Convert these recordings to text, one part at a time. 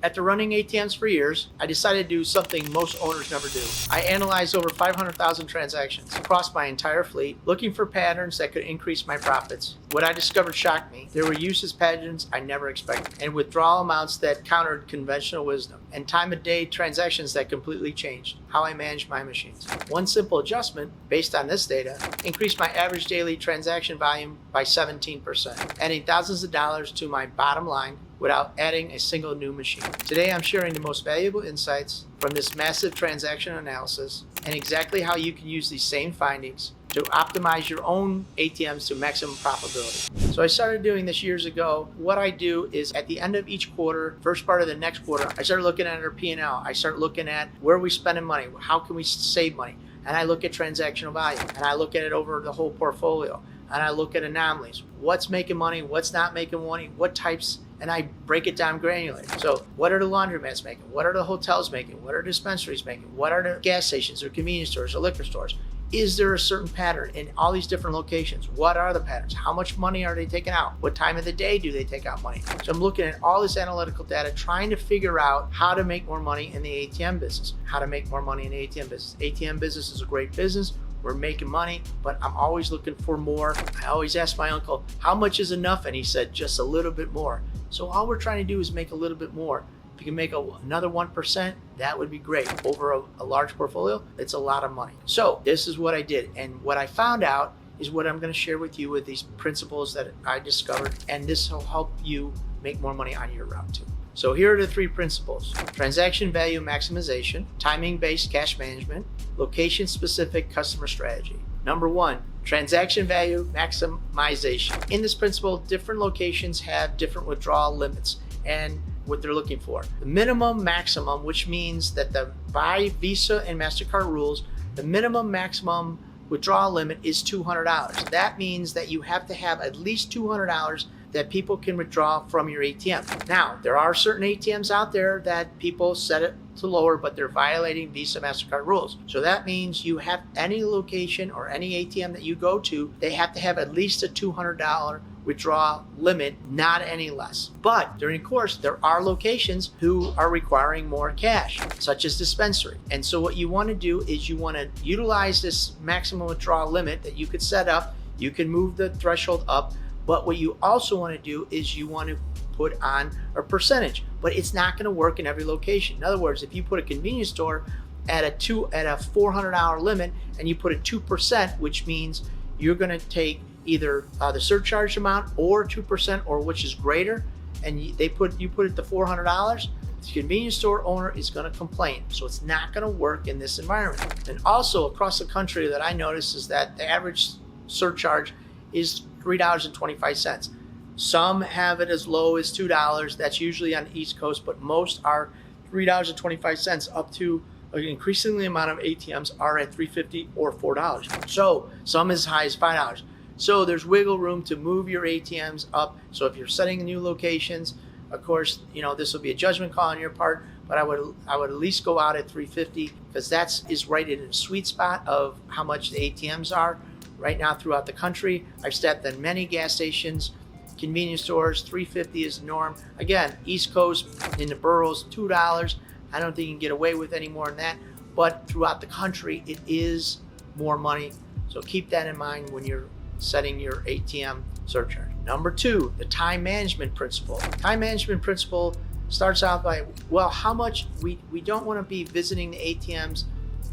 After running ATMs for years, I decided to do something most owners never do. I analyzed over 500,000 transactions across my entire fleet, looking for patterns that could increase my profits. What I discovered shocked me. There were usage patterns I never expected, and withdrawal amounts that countered conventional wisdom, and time of day transactions that completely changed how I manage my machines. One simple adjustment, based on this data, increased my average daily transaction volume by 17%, adding thousands of dollars to my bottom line without adding a single new machine. Today, I'm sharing the most valuable insights from this massive transaction analysis and exactly how you can use these same findings to optimize your own ATMs to maximum profitability. So I started doing this years ago. What I do is at the end of each quarter, first part of the next quarter, I start looking at our P&L. I start looking at where we're spending money, how can we save money, and I look at transactional volume, and I look at it over the whole portfolio, and I look at anomalies. What's making money, what's not making money, what types, and I break it down granularly. So what are the laundromats making? What are the hotels making? What are dispensaries making? What are the gas stations or convenience stores or liquor stores? Is there a certain pattern in all these different locations? What are the patterns? How much money are they taking out? What time of the day do they take out money? So I'm looking at all this analytical data, trying to figure out how to make more money in the ATM business. How to make more money in the ATM business. ATM business is a great business. We're making money, but I'm always looking for more. I always ask my uncle, how much is enough? And he said, just a little bit more. So all we're trying to do is make a little bit more. If you can make another 1%, that would be great. Over a large portfolio, it's a lot of money. So this is what I did. And what I found out is what I'm going to share with you with these principles that I discovered. And this will help you make more money on your route too. So here are the 3 principles: transaction value maximization, timing-based cash management, location-specific customer strategy. Number 1, transaction value maximization. In this principle, different locations have different withdrawal limits and what they're looking for. The minimum maximum, which means that by Visa and MasterCard rules, the minimum maximum withdrawal limit is $200. That means that you have to have at least $200 that people can withdraw from your ATM. Now, there are certain ATMs out there that people set it to lower, but they're violating Visa, MasterCard rules. So that means you have any location or any ATM that you go to, they have to have at least a $200 withdrawal limit, not any less. But during the course, there are locations who are requiring more cash, such as dispensary. And so what you want to do is you want to utilize this maximum withdrawal limit that you could set up. You can move the threshold up, but what you also want to do is you want to put on a percentage, but it's not going to work in every location. In other words, if you put a convenience store at a $400 limit and you put a 2%, which means you're going to take either the surcharge amount or 2%, or which is greater, and you put it to $400, the convenience store owner is going to complain. So it's not going to work in this environment. And also across the country, that I noticed is that the average surcharge is $3.25. Some have it as low as $2. That's usually on the East Coast, but most are $3.25 up to an increasingly amount of ATMs are at $3.50 or $4. So some as high as $5. So there's wiggle room to move your ATMs up. So if you're setting new locations, of course, this will be a judgment call on your part, but I would at least go out at $3.50, because that is right in a sweet spot of how much the ATMs are right now throughout the country. I've stepped in many gas stations, convenience stores. $3.50 is the norm. Again, East Coast in the boroughs, $2. I don't think you can get away with any more than that, but throughout the country, it is more money. So keep that in mind when you're setting your ATM surcharge. Number 2, the time management principle. Time management principle starts out by, well, how much we don't want to be visiting the ATMs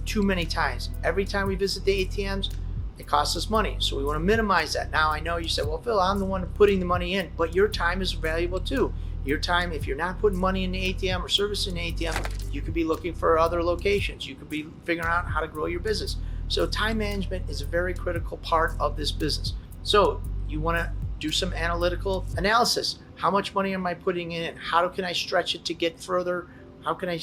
too many times. Every time we visit the ATMs, it costs us money. So we want to minimize that. Now, I know you said, well, Phil, I'm the one putting the money in, but your time is valuable too. Your time, if you're not putting money in the ATM or servicing the ATM, you could be looking for other locations. You could be figuring out how to grow your business. So time management is a very critical part of this business. So you want to do some analytical analysis. How much money am I putting in? How can I stretch it to get further? How can I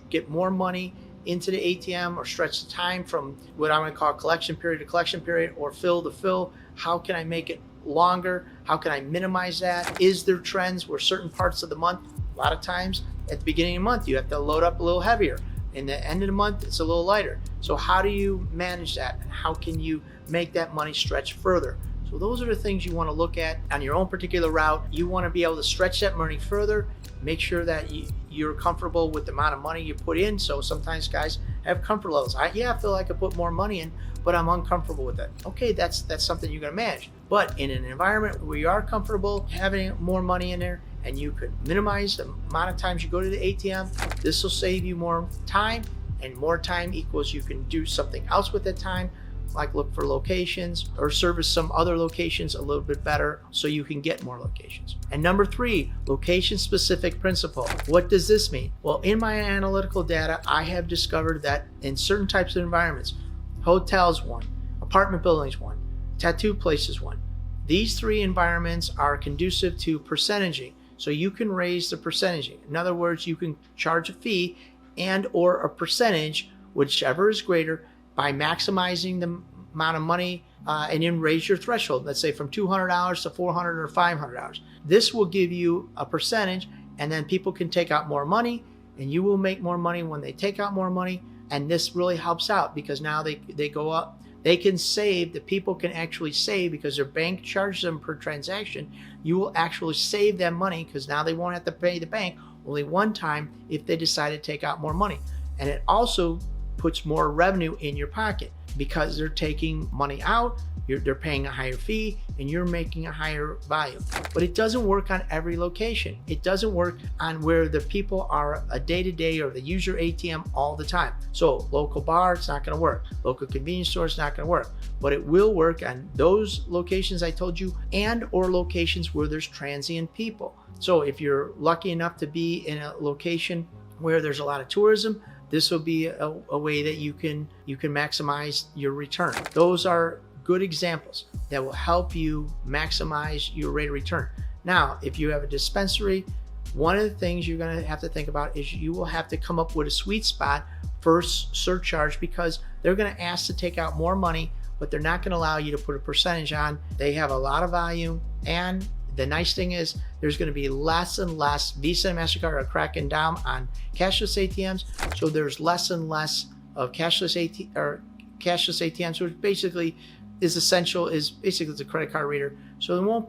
get more money into the ATM, or stretch the time from what I'm going to call collection period to collection period, or fill to fill? How can I make it longer? How can I minimize that? Is there trends where certain parts of the month, a lot of times at the beginning of the month, you have to load up a little heavier. In the end of the month, it's a little lighter. So how do you manage that? And how can you make that money stretch further? So those are the things you want to look at on your own particular route. You want to be able to stretch that money further, make sure that you're comfortable with the amount of money you put in. So sometimes guys have comfort levels. I feel like I put more money in, but I'm uncomfortable with it. Okay, that's something you're gonna manage. But in an environment where you are comfortable having more money in there and you could minimize the amount of times you go to the ATM, this will save you more time, and more time equals you can do something else with that time, like look for locations or service some other locations a little bit better so you can get more locations. And number 3, location specific principle. What does this mean? Well, in my analytical data, I have discovered that in certain types of environments, hotels 1, apartment buildings 1, tattoo places 1. These 3 environments are conducive to percentaging. So you can raise the percentaging. In other words, you can charge a fee and or a percentage, whichever is greater, by maximizing the amount of money and then raise your threshold. Let's say from $200 to $400 or $500. This will give you a percentage, and then people can take out more money, and you will make more money when they take out more money. And this really helps out because now they go up. They can save, the people can actually save because their bank charges them per transaction. You will actually save them money because now they won't have to pay the bank only one time if they decide to take out more money. And it also puts more revenue in your pocket because they're taking money out, they're paying a higher fee, and you're making a higher volume. But it doesn't work on every location. It doesn't work on where the people are a day-to-day or they use your ATM all the time. So local bar, it's not gonna work. Local convenience store, it's not gonna work. But it will work on those locations I told you and or locations where there's transient people. So if you're lucky enough to be in a location where there's a lot of tourism, this will be a way that you can maximize your return. Those are good examples that will help you maximize your rate of return. Now, if you have a dispensary, one of the things you're going to have to think about is you will have to come up with a sweet spot for surcharge because they're going to ask to take out more money, but they're not going to allow you to put a percentage on. They have a lot of volume, and the nice thing is there's going to be less and less. Visa and MasterCard are cracking down on cashless ATMs, so there's less and less of cashless ATMs, which basically is essential, is basically the credit card reader. So there won't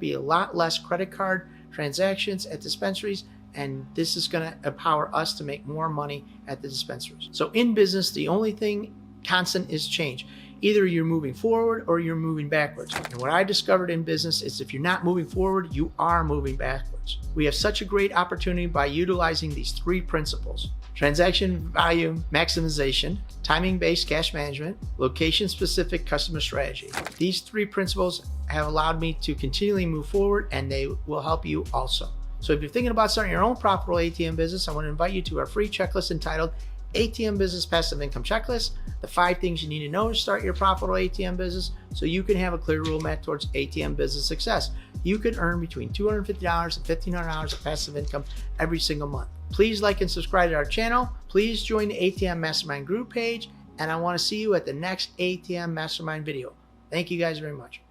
be a lot less credit card transactions at dispensaries, and this is going to empower us to make more money at the dispensaries. So in business, the only thing constant is change. Either you're moving forward or you're moving backwards. And what I discovered in business is if you're not moving forward, you are moving backwards. We have such a great opportunity by utilizing these 3 principles: transaction value maximization, timing-based cash management, location-specific customer strategy. These 3 principles have allowed me to continually move forward, and they will help you also. So if you're thinking about starting your own profitable ATM business, I want to invite you to our free checklist entitled ATM Business Passive Income Checklist, the 5 things you need to know to start your profitable ATM business so you can have a clear roadmap towards ATM business success. You could earn between $250 and $1,500 of passive income every single month. Please like and subscribe to our channel. Please join the ATM Mastermind group page, and I want to see you at the next ATM Mastermind video. Thank you guys very much.